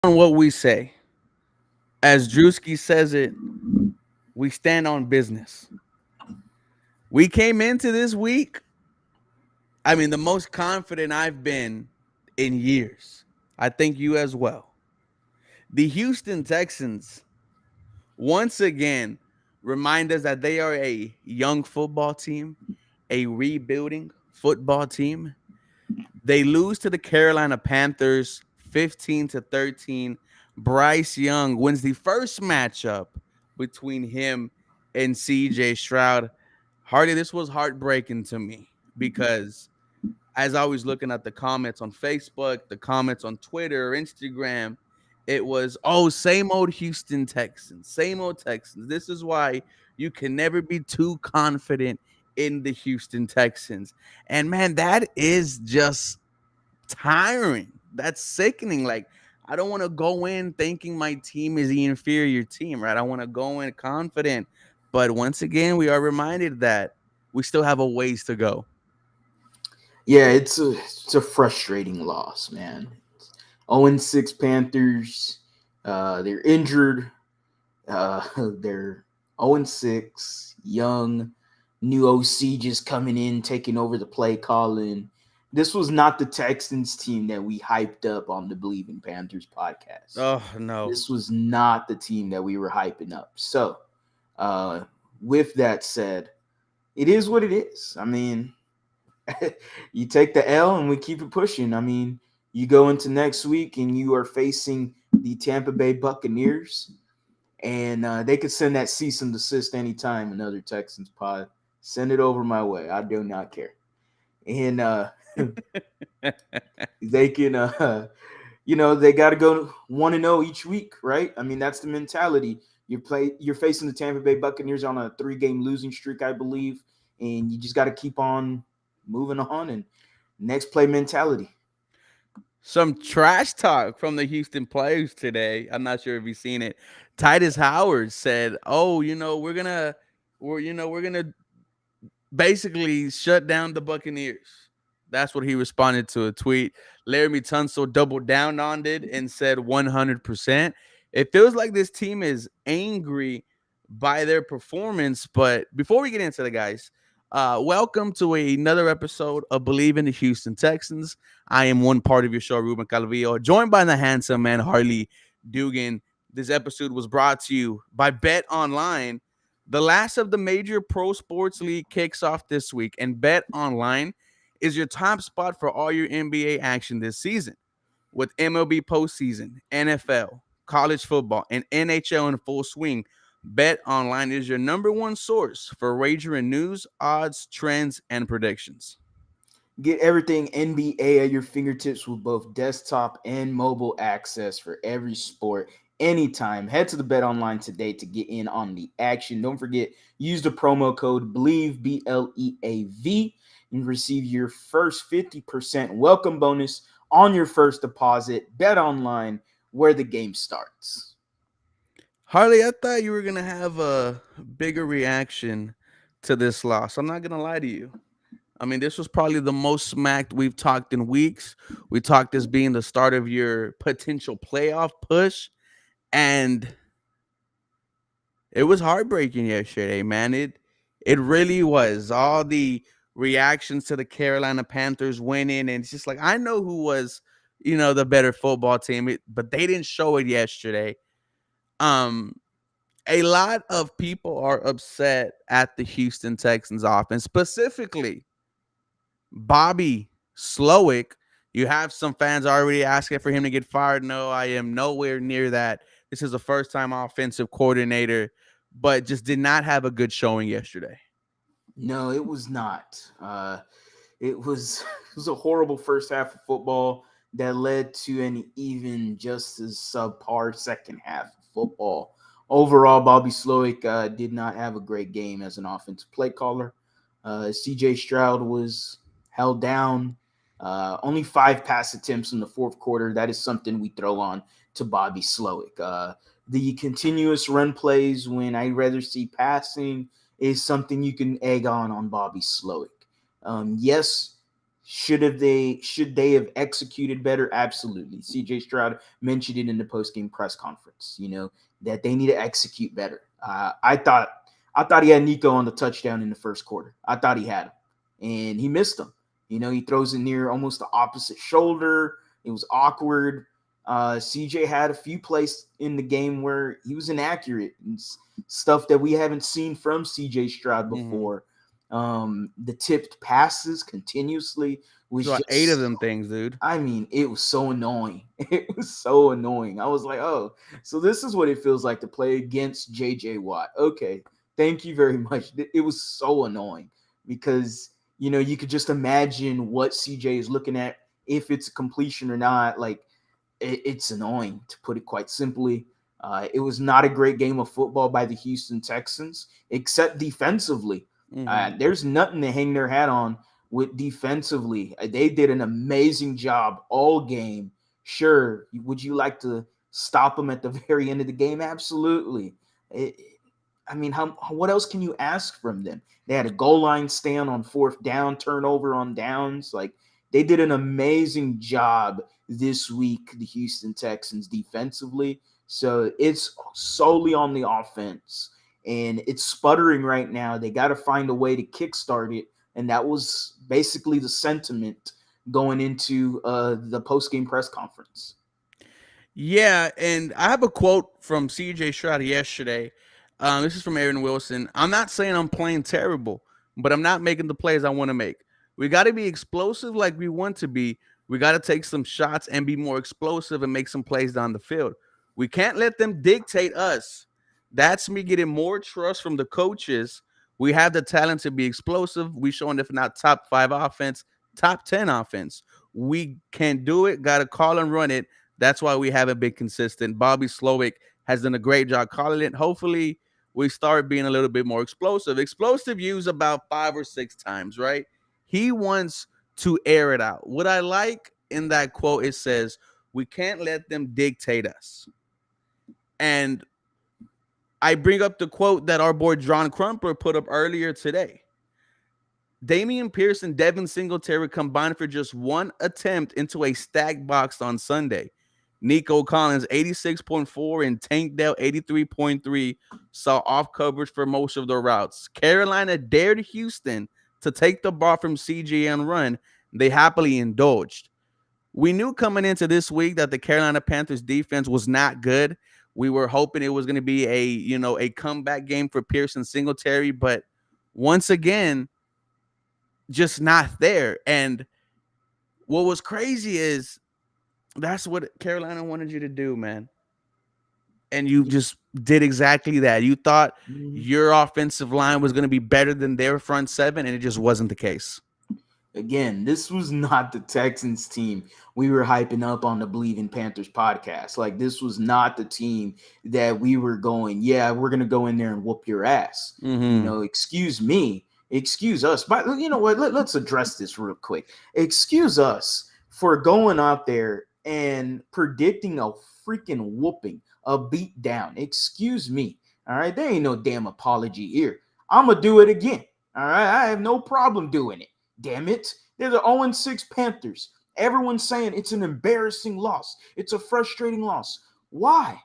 On what we say. As Drewski says it, we stand on business. We came into this week, the most confident I've been in years. I think you as well. The Houston Texans, once again, remind us that they are a young football team, a rebuilding football team. They lose to the Carolina Panthers 15-13. Bryce Young wins the first matchup between him and CJ Stroud. Hardy, this was heartbreaking to me because as I was looking at the comments on Facebook, the comments on Twitter, Instagram, it was, oh, same old Houston Texans, same old Texans. This is why you can never be too confident in the Houston Texans. And man, that is just tiring. That's sickening. Like, I don't want to go in thinking my team is the inferior team, right? I want to go in confident. But once again, we are reminded that we still have a ways to go. Yeah, it's a frustrating loss, man. 0-6 Panthers. They're injured. They're 0-6, young, new OC just coming in, taking over the play calling. This was not the Texans team that we hyped up on the Believe in Panthers podcast. Oh, no. This was not the team that we were hyping up. So, uh, with that said, it is what it is. You take the L and we keep it pushing. You go into next week and you are facing the Tampa Bay Buccaneers, and they could send that cease and desist anytime. Another Texans pod, send it over my way. I do not care. And they can, they got to go 1-0 each week, right? That's the mentality. You're facing the Tampa Bay Buccaneers on a 3-game losing streak, I believe, and you just got to keep on moving on and next play mentality. Some trash talk from the Houston players today. I'm not sure if you've seen it. Titus Howard said, "Oh, we're gonna basically shut down the Buccaneers." That's what he responded to a tweet. Laramie Tunsil doubled down on it and said 100%. It feels like this team is angry by their performance. But before we get into the guys, welcome to another episode of Believe in the Houston Texans. I am one part of your show, Ruben Calvillo, joined by the handsome man, Harley Dugan. This episode was brought to you by Bet Online. The last of the major pro sports league kicks off this week, and Bet Online is your top spot for all your NBA action this season. With MLB postseason, NFL, college football, and NHL in full swing, Bet Online is your number one source for wagering news, odds, trends, and predictions. Get everything NBA at your fingertips with both desktop and mobile access for every sport anytime. Head to the Bet Online today to get in on the action. Don't forget, use the promo code BLEAV, BLEAV, and receive your first 50% welcome bonus on your first deposit. Bet Online, where the game starts. Harley, I thought you were going to have a bigger reaction to this loss. I'm not going to lie to you. This was probably the most smacked we've talked in weeks. We talked this being the start of your potential playoff push, and it was heartbreaking yesterday, man. It really was. All the reactions to the Carolina Panthers winning, and it's just like I know who was, the better football team, but they didn't show it yesterday. Um, a lot of people are upset at the Houston Texans offense, specifically Bobby Slowick. You have some fans already asking for him to get fired. No, I am nowhere near that. This is a first time offensive coordinator, but just did not have a good showing yesterday. No, it was not. It was it was a horrible first half of football that led to an even just as subpar second half of football. Overall, Bobby Slowick did not have a great game as an offensive play caller. CJ Stroud was held down. Only 5 pass attempts in the fourth quarter. That is something we throw on to Bobby Slowick. The continuous run plays when I'd rather see passing is something you can egg on Bobby Slowick. Yes, Should they have executed better? Absolutely. CJ Stroud mentioned it in the post game press conference. That they need to execute better. I thought he had Nico on the touchdown in the first quarter. I thought he had him, and he missed him. He throws it near almost the opposite shoulder. It was awkward. CJ had a few plays in the game where he was inaccurate and stuff that we haven't seen from CJ Stroud before. The tipped passes continuously was So 8 of just, them things, dude. I mean, it was so annoying. It was so annoying. I was like, oh, so this is what it feels like to play against JJ Watt. Okay, thank you very much. It was so annoying because, you could just imagine what CJ is looking at, if it's a completion or not. Like, it's annoying, to put it quite simply. It was not a great game of football by the Houston Texans, except defensively. There's nothing to hang their hat on with defensively. They did an amazing job all game. Sure, would you like to stop them at the very end of the game? Absolutely. I mean, what else can you ask from them? They had a goal line stand on fourth down, turnover on downs. Like, they did an amazing job this week, the Houston Texans defensively. So it's solely on the offense, and it's sputtering right now. They got to find a way to kickstart it, and that was basically the sentiment going into the post game press conference. Yeah, and I have a quote from CJ Stroud yesterday. This is from Aaron Wilson. I'm not saying I'm playing terrible, but I'm not making the plays I want to make. We got to be explosive like we want to be. We got to take some shots and be more explosive and make some plays down the field. We can't let them dictate us. That's me getting more trust from the coaches. We have the talent to be explosive. We showing, if not top 5 offense, top 10 offense. We can do it. Got to call and run it. That's why we haven't been consistent. Bobby Slowick has done a great job calling it. Hopefully, we start being a little bit more explosive. Explosive use about 5 or 6 times, right? He wants to air it out. What I like in that quote, it says, we can't let them dictate us. And I bring up the quote that our boy John Crumper put up earlier today. Damian Pierce and Devin Singletary combined for just one attempt into a stacked box on Sunday. Nico Collins, 86.4, and Tank Dell, 83.3, saw off coverage for most of their routes. Carolina dared Houston to take the ball from CJ and run. They happily indulged. We knew coming into this week that the Carolina Panthers defense was not good. We were hoping it was going to be a comeback game for Pierce and Singletary, but once again, just not there. And what was crazy is that's what Carolina wanted you to do, man. And you just did exactly that. You thought your offensive line was going to be better than their front 7, and it just wasn't the case. Again, this was not the Texans team we were hyping up on the Believe in Panthers podcast. Like, this was not the team that we were going, yeah, we're going to go in there and whoop your ass. Excuse me, excuse us. But you know what? Let's address this real quick. Excuse us for going out there and predicting a freaking whooping, a beat down. Excuse me. All right. There ain't no damn apology here. I'm going to do it again. All right. I have no problem doing it. Damn it. They're the 0-6 Panthers. Everyone's saying it's an embarrassing loss. It's a frustrating loss. Why?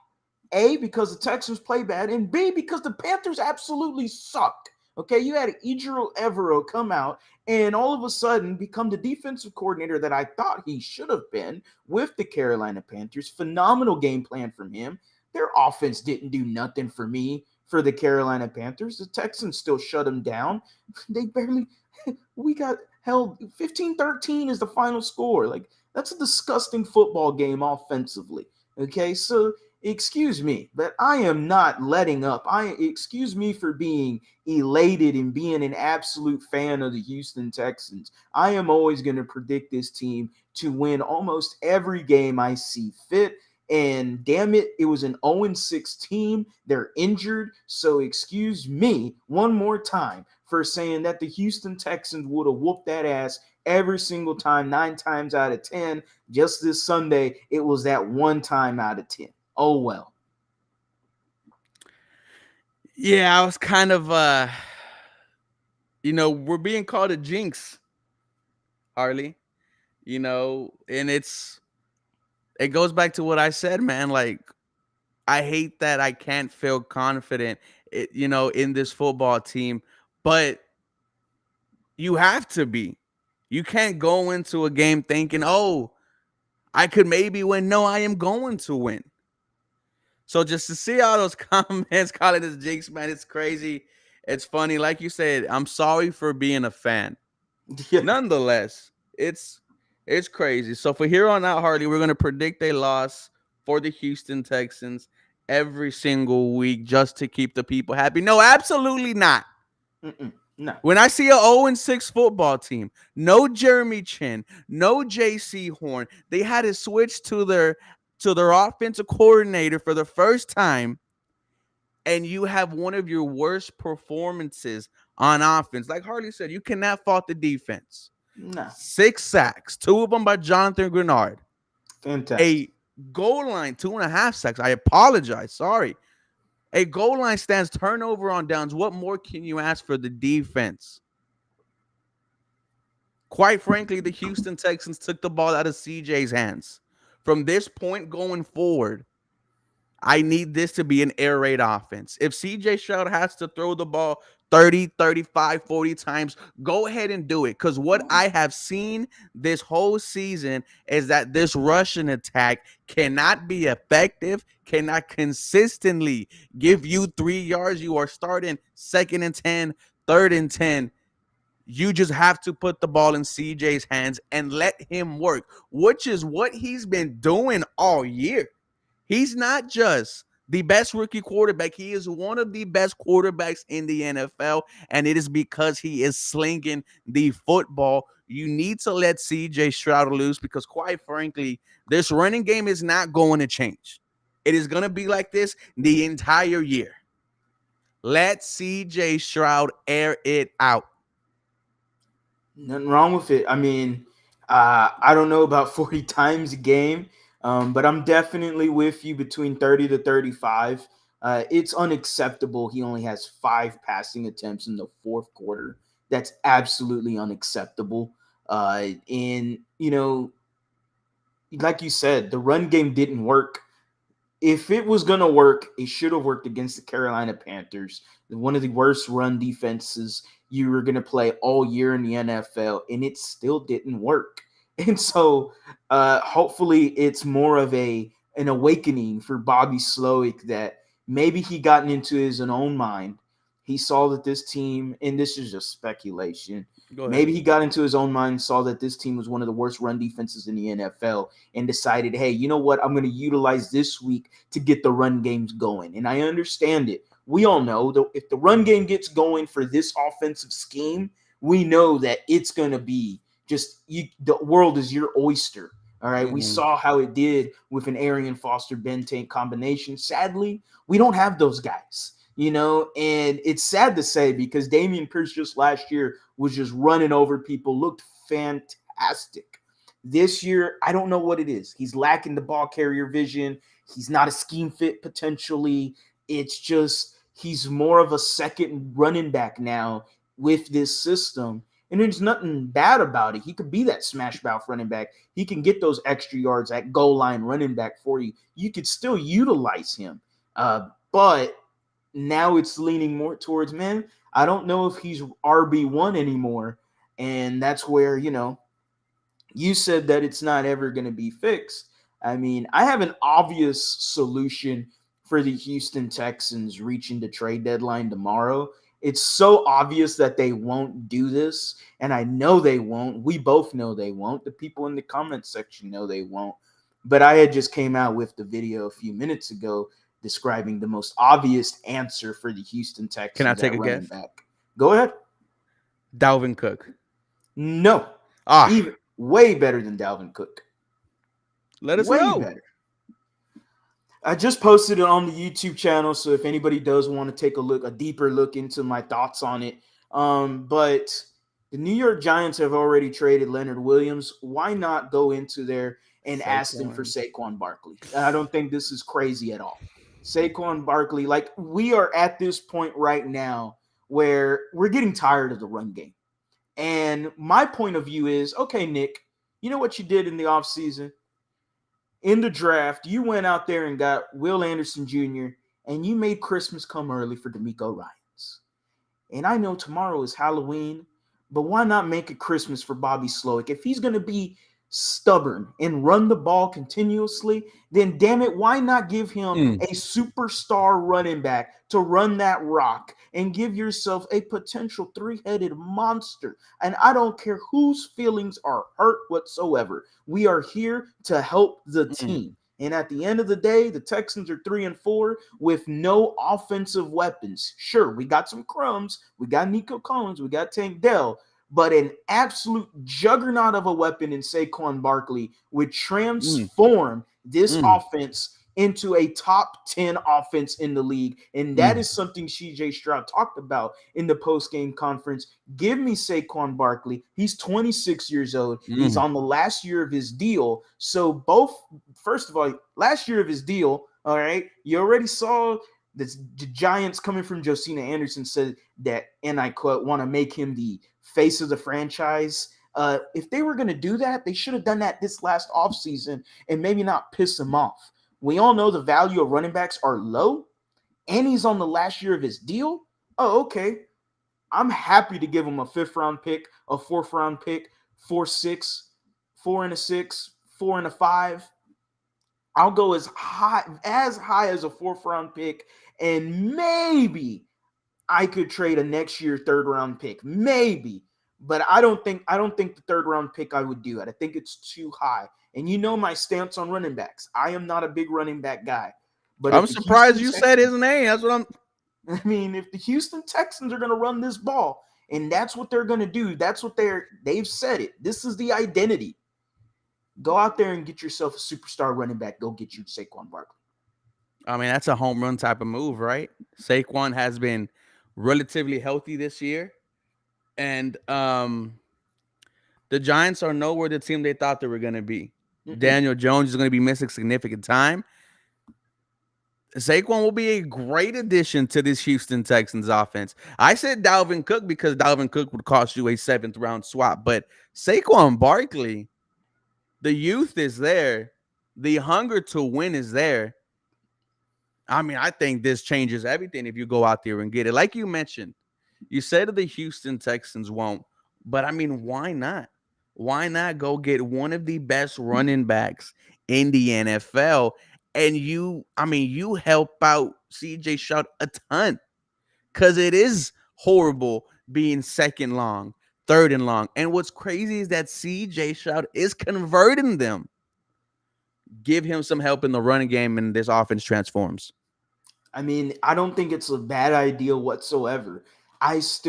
A, because the Texans play bad, and B, because the Panthers absolutely sucked. Okay, you had Ejiro Evero come out and all of a sudden become the defensive coordinator that I thought he should have been with the Carolina Panthers. Phenomenal game plan from him. Their offense didn't do nothing for me for the Carolina Panthers. The Texans still shut them down. They barely... We got held 15-13 is the final score. Like, that's a disgusting football game offensively. Okay, so excuse me, but I am not letting up. Excuse me for being elated and being an absolute fan of the Houston Texans. I am always going to predict this team to win almost every game I see fit. And damn it, it was an 0-6 team. They're injured. So excuse me one more time for saying that the Houston Texans would have whooped that ass every single time, 9 times out of 10. Just this Sunday, it was that 1 time out of 10. Oh, well. Yeah, I was kind of, we're being called a jinx. Harley. And it goes back to what I said, man. Like, I hate that I can't feel confident, in this football team, but you have to be. You can't go into a game thinking, "Oh, I could maybe win." No, I am going to win. So just to see all those comments calling this jinx, man, it's crazy. It's funny. Like you said, I'm sorry for being a fan. Yeah. Nonetheless, it's crazy. So for here on out, Harley, we're gonna predict a loss for the Houston Texans every single week just to keep the people happy. No, absolutely not. No. When I see a 0-6 football team, no Jeremy Chin, no JC Horn, they had to switch to their offensive coordinator for the first time, and you have one of your worst performances on offense. Like Harley said, you cannot fault the defense. No. 6 sacks, 2 of them by Jonathan Grenard. Fantastic. A goal line, 2.5 sacks. I apologize. Sorry. A goal line stands, turnover on downs. What more can you ask for the defense? Quite frankly, the Houston Texans took the ball out of CJ's hands. From this point going forward, I need this to be an air raid offense. If CJ Stroud has to throw the ball 30, 35, 40 times, go ahead and do it. Because what I have seen this whole season is that this Russian attack cannot be effective, cannot consistently give you 3 yards. You are starting 2nd and 10, 3rd and 10. You just have to put the ball in CJ's hands and let him work, which is what he's been doing all year. He's not just the best rookie quarterback. He is one of the best quarterbacks in the NFL, and it is because he is slinging the football. You need to let CJ Stroud loose because, quite frankly, this running game is not going to change. It is going to be like this the entire year. Let CJ Stroud air it out. Nothing wrong with it. I mean, I don't know about 40 times a game, but I'm definitely with you between 30 to 35. It's unacceptable. He only has 5 passing attempts in the fourth quarter. That's absolutely unacceptable. And, like you said, the run game didn't work. If it was going to work, it should have worked against the Carolina Panthers, one of the worst run defenses you were going to play all year in the NFL, and it still didn't work. And so hopefully it's more of an awakening for Bobby Slowick that maybe he gotten into his own mind. He saw that this team, and this is just speculation, Go ahead. maybe he got into his own mind, saw that this team was one of the worst run defenses in the NFL, and decided, hey, you know what? I'm going to utilize this week to get the run games going. And I understand it. We all know that if the run game gets going for this offensive scheme, we know that it's going to be just the world is your oyster. All right. We Mm-hmm. saw how it did with an Arian Foster Ben Tank combination. Sadly, we don't have those guys, and it's sad to say because Damian Pierce just last year was just running over people, looked fantastic. This year, I don't know what it is. He's lacking the ball carrier vision. He's not a scheme fit potentially. It's just he's more of a second running back now with this system. And there's nothing bad about it. He could be that smash mouth running back. He can get those extra yards at goal line running back for you. You could still utilize him. But now it's leaning more towards, man, I don't know if he's RB1 anymore. And that's where, you said that it's not ever going to be fixed. I mean, I have an obvious solution for the Houston Texans reaching the trade deadline tomorrow. It's so obvious that they won't do this, and I know they won't. We both know they won't. The people in the comment section know they won't. But I had just came out with the video a few minutes ago describing the most obvious answer for the Houston Can I Texans take at a running guess? back. Go ahead. Dalvin Cook. No. Ah, Even way better than Dalvin Cook. let us Way know. better. I just posted it on the YouTube channel, so if anybody does want to take a deeper look into my thoughts on it. But the New York Giants have already traded Leonard Williams. Why not go into there and ask them for Saquon. Saquon Barkley? I don't think this is crazy at all. Saquon Barkley, like we are at this point right now where we're getting tired of the run game. And my point of view is, okay, Nick, you know what you did in the offseason? In the draft, you went out there and got Will Anderson Jr., and you made Christmas come early for D'Amico Ryans. And I know tomorrow is Halloween, but why not make it Christmas for Bobby Slowick? If he's going to be stubborn and run the ball continuously, then damn it, why not give him a superstar running back to run that rock and give yourself a potential three-headed monster? And I don't care whose feelings are hurt whatsoever. We are here to help the team. And at the end of the day, the Texans are 3-4 with no offensive weapons. Sure, we got some crumbs. We got Nico Collins. We got Tank Dell. But an absolute juggernaut of a weapon in Saquon Barkley would transform this offense into a top 10 offense in the league. And that is something CJ Stroud talked about in the post-game conference. Give me Saquon Barkley. He's 26 years old. He's on the last year of his deal. So first of all, last year of his deal, all right, you already saw the Giants coming from Josina Anderson said that, and I quote, want to make him the face of the franchise. If they were going to do that, they should have done that this last offseason and maybe not piss him off. We all know the value of running backs are low, and he's on the last year of his deal. Oh, okay. I'm happy to give him a 5th-round pick, a 4th-round pick, 4-6, 4 and a 6, 4 and a 5. I'll go as high as a 4th-round pick, and maybe I could trade a next year 3rd-round pick, maybe. But I don't think the 3rd-round pick I would do it. I think it's too high. And you know my stance on running backs. I am not a big running back guy. But I'm surprised you said his name. That's what I'm. I mean, if the Houston Texans are going to run this ball, and that's what they're going to do, that's what they've said it. This is the identity. Go out there and get yourself a superstar running back. Go get you Saquon Barkley. I mean, that's a home run type of move, right? Saquon has been relatively healthy this year, and the Giants are nowhere the team they thought they were going to be. Daniel Jones is going to be missing significant time. Saquon will be a great addition to this Houston Texans offense. I said Dalvin Cook because Dalvin Cook would cost you a 7th-round swap, but Saquon Barkley, the youth is there. The hunger to win is there. I mean, I think this changes everything if you go out there and get it. Like you mentioned, you said the Houston Texans won't, but I mean, why not? Why not go get one of the best running backs in the NFL? And you help out CJ Stroud a ton because it is horrible being 2nd long, 3rd and long. And what's crazy is that CJ Stroud is converting them. Give him some help in the running game and this offense transforms. I mean, I don't think it's a bad idea whatsoever. I just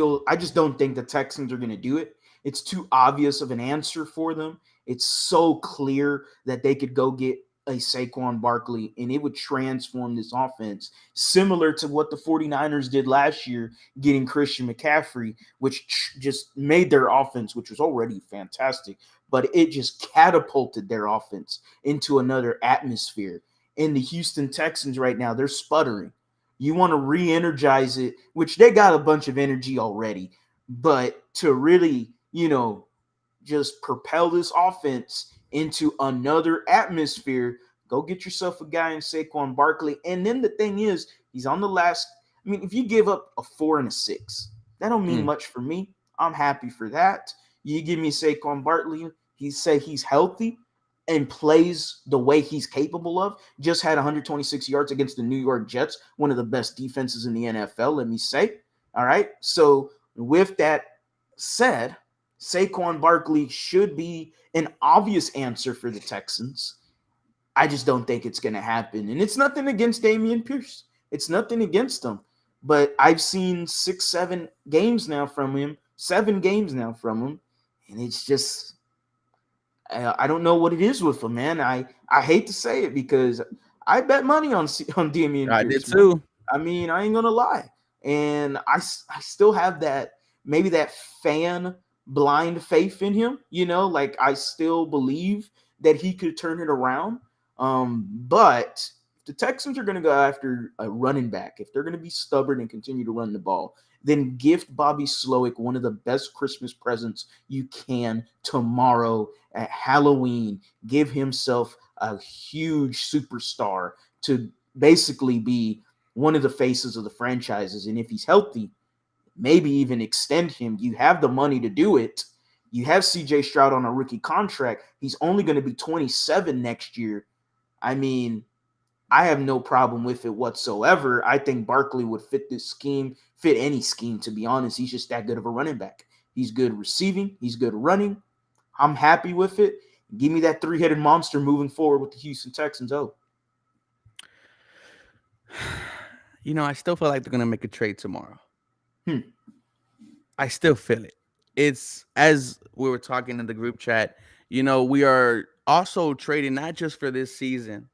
don't think the Texans are going to do it. It's too obvious of an answer for them. It's so clear that they could go get a Saquon Barkley and it would transform this offense, similar to what the 49ers did last year, getting Christian McCaffrey, which just made their offense, which was already fantastic, but it just catapulted their offense into another atmosphere. In the Houston Texans right now, they're sputtering. You want to re-energize it, which they got a bunch of energy already, but to really, just propel this offense into another atmosphere, go get yourself a guy in Saquon Barkley. And then the thing is, he's on the last. I mean, if you give up a 4 and a 6, that don't mean much for me. I'm happy for that. You give me Saquon Barkley, he's healthy and plays the way he's capable of. Just had 126 yards against the New York Jets, one of the best defenses in the NFL, let me say. All right. So with that said, Saquon Barkley should be an obvious answer for the Texans. I just don't think it's going to happen. And it's nothing against Dameon Pierce. It's nothing against him. But I've seen 7 games now from him. And it's just, I don't know what it is with him, man. I hate to say it because I bet money on Dameon Pierce. I did too. Man. I mean, I ain't going to lie. And I still have that fan blind faith in him, like I still believe that he could turn it around. But the Texans are going to go after a running back, if they're going to be stubborn and continue to run the ball, then gift Bobby Slowick one of the best Christmas presents you can tomorrow at Halloween. Give himself a huge superstar to basically be one of the faces of the franchises. And if he's healthy, maybe even extend him. You have the money to do it. You have CJ Stroud on a rookie contract. He's only going to be 27 next year. I mean, I have no problem with it whatsoever. I think Barkley would fit this scheme, fit any scheme, to be honest. He's just that good of a running back. He's good receiving. He's good running. I'm happy with it. Give me that three-headed monster moving forward with the Houston Texans. Oh. I still feel like they're going to make a trade tomorrow. Hmm. I still feel it. It's as we were talking in the group chat, we are also trading not just for this season,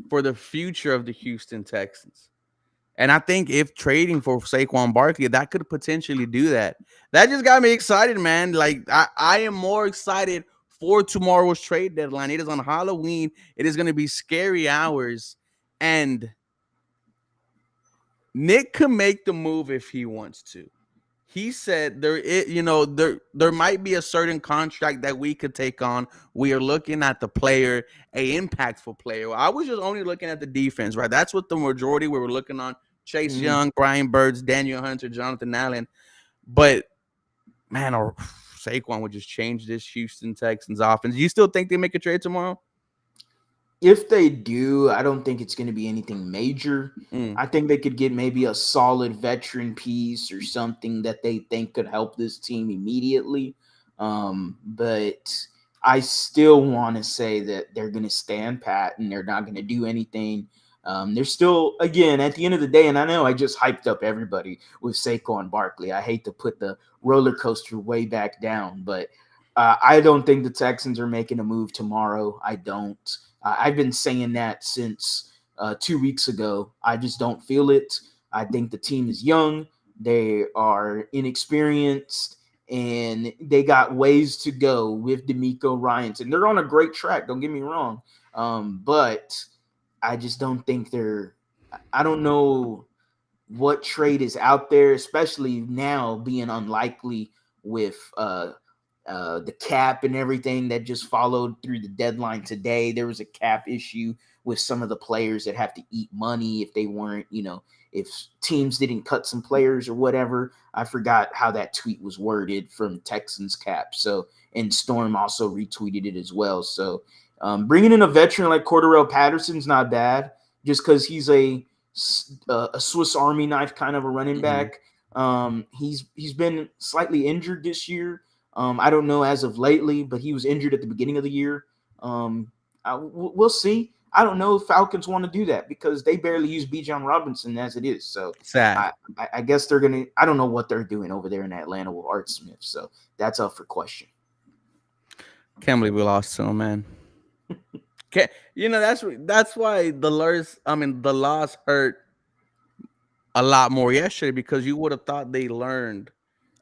for the future of the Houston Texans. And I think if trading for Saquon Barkley, that could potentially do that. That just got me excited, man. Like, I am more excited for tomorrow's trade deadline. It is on Halloween. It is going to be scary hours. And Nick can make the move if he wants to. He said there might be a certain contract that we could take on. We are looking at the player, a impactful player. I was just only looking at the defense, right? That's what the majority we were looking on. Chase Young, Brian Burns, Daniel Hunter, Jonathan Allen. But, man, Saquon would just change this Houston Texans offense. You still think they make a trade tomorrow? If they do, I don't think it's going to be anything major. I think they could get maybe a solid veteran piece or something that they think could help this team immediately. But I still want to say that they're going to stand pat and they're not going to do anything. They're still, again, at the end of the day, and I know I just hyped up everybody with Saquon Barkley. I hate to put the roller coaster way back down, but I don't think the Texans are making a move tomorrow. I don't. I've been saying that since 2 weeks ago. I just don't feel it. I think the team is young. They are inexperienced, and they got ways to go with D'Amico Ryans. And they're on a great track, don't get me wrong. But I just don't think I don't know what trade is out there, especially now being unlikely with the cap and everything that just followed through the deadline today. There was a cap issue with some of the players that have to eat money if they weren't, if teams didn't cut some players or whatever. I forgot how that tweet was worded from Texans cap. So, and Storm also retweeted it as well. So bringing in a veteran like Cordarrelle Patterson's not bad, just because he's a Swiss Army knife kind of a running back. He's been slightly injured this year. I don't know as of lately, but he was injured at the beginning of the year. We'll see. I don't know if Falcons want to do that because they barely use Bijan Robinson as it is. So sad. I guess they're going to – I don't know what they're doing over there in Atlanta with Art Smith. So that's up for question. Can't believe we lost to him, man. That's why the loss hurt a lot more yesterday, because you would have thought they learned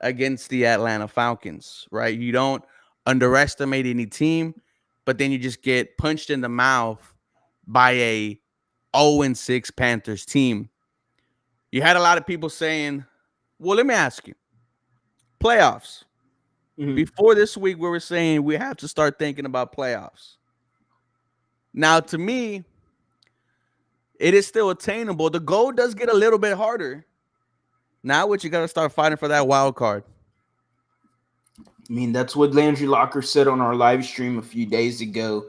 against the Atlanta Falcons, right? You don't underestimate any team, but then you just get punched in the mouth by a 0-6 Panthers team. You had a lot of people saying, well, let me ask you, playoffs. Before this week, we were saying we have to start thinking about playoffs. Now, to me, it is still attainable. The goal does get a little bit harder. Now what you got to start fighting for that wild card. I mean, that's what Landry Locker said on our live stream a few days ago.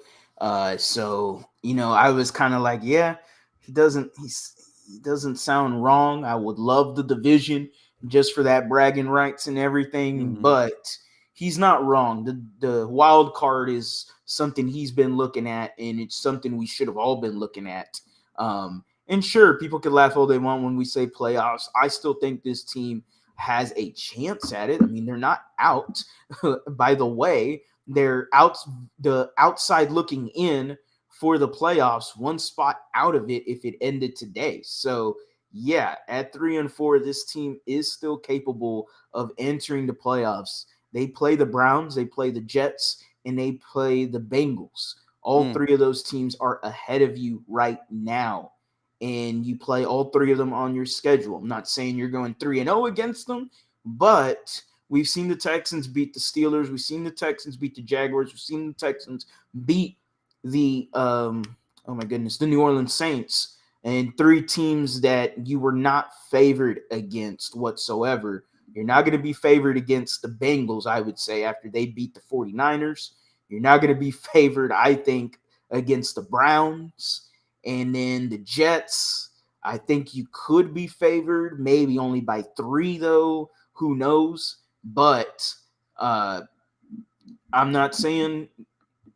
So, I was kind of like, yeah, he doesn't sound wrong. I would love the division just for that bragging rights and everything, but he's not wrong. The wild card is something he's been looking at, and it's something we should have all been looking at. And sure, people can laugh all they want when we say playoffs. I still think this team has a chance at it. I mean, they're not out. By the way, they're out, the outside looking in for the playoffs, one spot out of it if it ended today. So, yeah, at 3-4, this team is still capable of entering the playoffs. They play the Browns, they play the Jets, and they play the Bengals. All three of those teams are ahead of you right now. and you play all three of them on your schedule. I'm not saying you're going 3-0 against them, but we've seen the Texans beat the Steelers. We've seen the Texans beat the Jaguars. We've seen the Texans beat the oh my goodness, the New Orleans Saints, and three teams that you were not favored against whatsoever. You're not going to be favored against the Bengals, I would say, after they beat the 49ers. You're not going to be favored, I think, against the Browns. And then the Jets, I think you could be favored, maybe only by 3, though. Who knows? But I'm not saying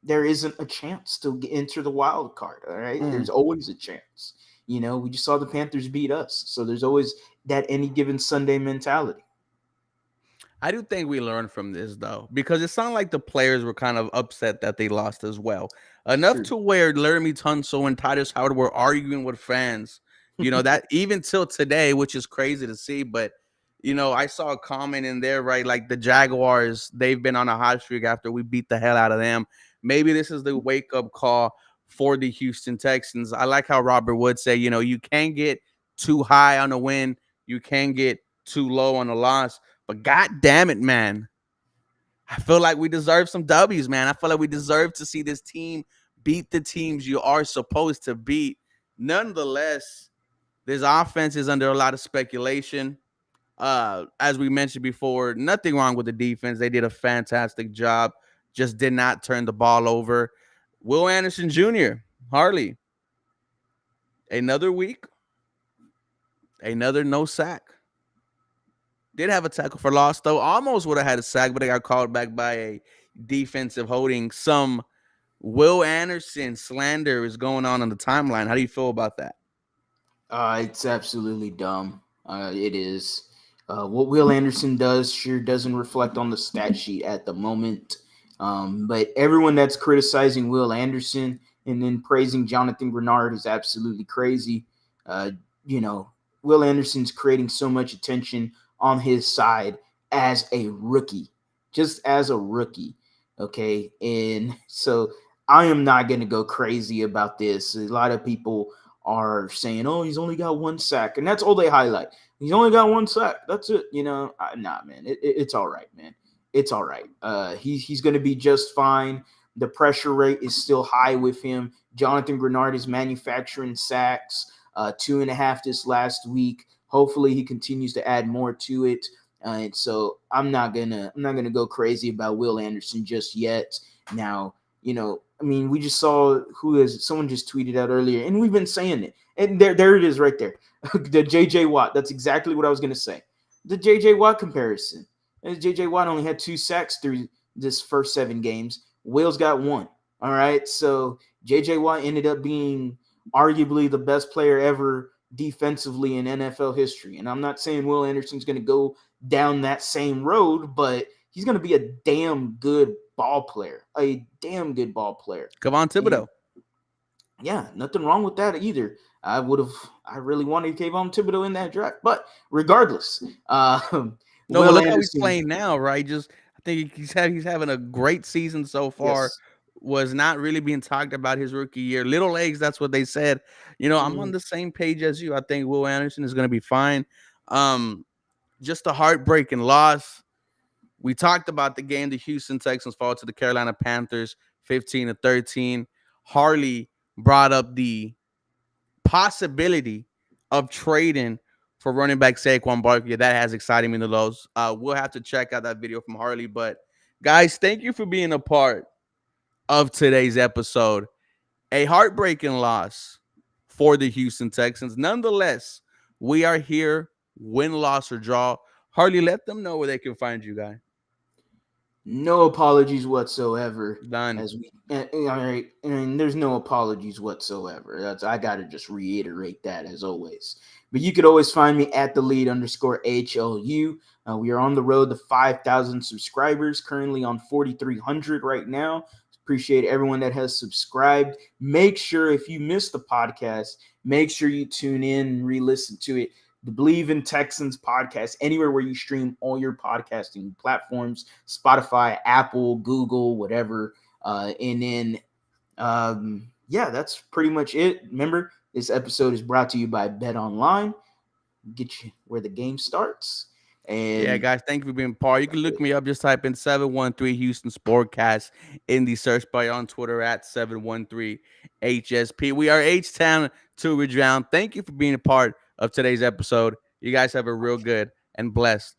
there isn't a chance to enter the wild card. All right. There's always a chance. We just saw the Panthers beat us. So there's always that any given Sunday mentality. I do think we learned from this though, because it sounded like the players were kind of upset that they lost as well. Enough True. to where Laramie Tunsil and Titus Howard were arguing with fans. That even till today, which is crazy to see. But I saw a comment in there, right? Like the Jaguars, they've been on a hot streak after we beat the hell out of them. Maybe this is the wake up call for the Houston Texans. I like how Robert Wood said, you can't get too high on a win, you can't get too low on a loss. But god damn it, man. I feel like we deserve some W's, man. I feel like we deserve to see this team beat the teams you are supposed to beat. Nonetheless, this offense is under a lot of speculation. As we mentioned before, nothing wrong with the defense. They did a fantastic job. Just did not turn the ball over. Will Anderson Jr., Harley, another week, another no sack. Did have a tackle for loss, though. Almost would have had a sack, but they got called back by a defensive holding. Some Will Anderson slander is going on the timeline. How do you feel about that? It's absolutely dumb. It is. What Will Anderson does sure doesn't reflect on the stat sheet at the moment. But everyone that's criticizing Will Anderson and then praising Jonathan Grenard is absolutely crazy. Uh, Will Anderson's creating so much attention on his side as a rookie, just as a rookie. Okay. And so I am not going to go crazy about this. A lot of people are saying, oh, he's only got 1 sack. And that's all they highlight. He's only got 1 sack. That's it. Nah, man. It's all right, man. It's all right. He's going to be just fine. The pressure rate is still high with him. Jonathan Grenard is manufacturing sacks, 2.5 this last week. Hopefully he continues to add more to it. And so I'm not gonna go crazy about Will Anderson just yet. Now, we just saw someone just tweeted out earlier, and we've been saying it. And there it is right there. The JJ Watt. That's exactly what I was gonna say. The JJ Watt comparison. And JJ Watt only had 2 sacks through this first 7 games. Will's got 1. All right. So JJ Watt ended up being arguably the best player ever defensively in NFL history. And I'm not saying Will Anderson's going to go down that same road, but he's going to be a damn good ball player. A damn good ball player. Kayvon Thibodeau. And yeah, nothing wrong with that either. I really wanted Kayvon Thibodeau in that draft. But regardless, no, but look how he's playing now, right? I think he's having a great season so far. Yes. Was not really being talked about his rookie year. Little legs, that's what they said. I'm on the same page as you. I think Will Anderson is going to be fine. Just a heartbreaking loss. We talked about the game the Houston Texans fall to the Carolina Panthers 15-13. Harley brought up the possibility of trading for running back Saquon Barkley. That has excited me the most. We'll have to check out that video from Harley. But guys, thank you for being a part of today's episode. A heartbreaking loss for the Houston Texans. Nonetheless, we are here, win, loss, or draw. Harley, let them know where they can find you, guy. No apologies whatsoever. Done. All right, and there's no apologies whatsoever. I gotta just reiterate that as always. But you could always find me at @thelead_HLU. We are on the road to 5,000 subscribers, currently on 4,300 right now. Appreciate everyone that has subscribed. Make sure if you missed the podcast, make sure you tune in and re-listen to it. The Believe in Texans podcast, anywhere where you stream all your podcasting platforms, Spotify, Apple, Google, whatever. And then, that's pretty much it. Remember, This episode is brought to you by Bet Online. Get you where the game starts. Yeah, And guys, thank you for being part. You can look me up. Just type in 713 Houston Sportcast in the search bar on Twitter at 713 HSP. We are H Town to Ridge Round. Thank you for being a part of today's episode. You guys have a real good and blessed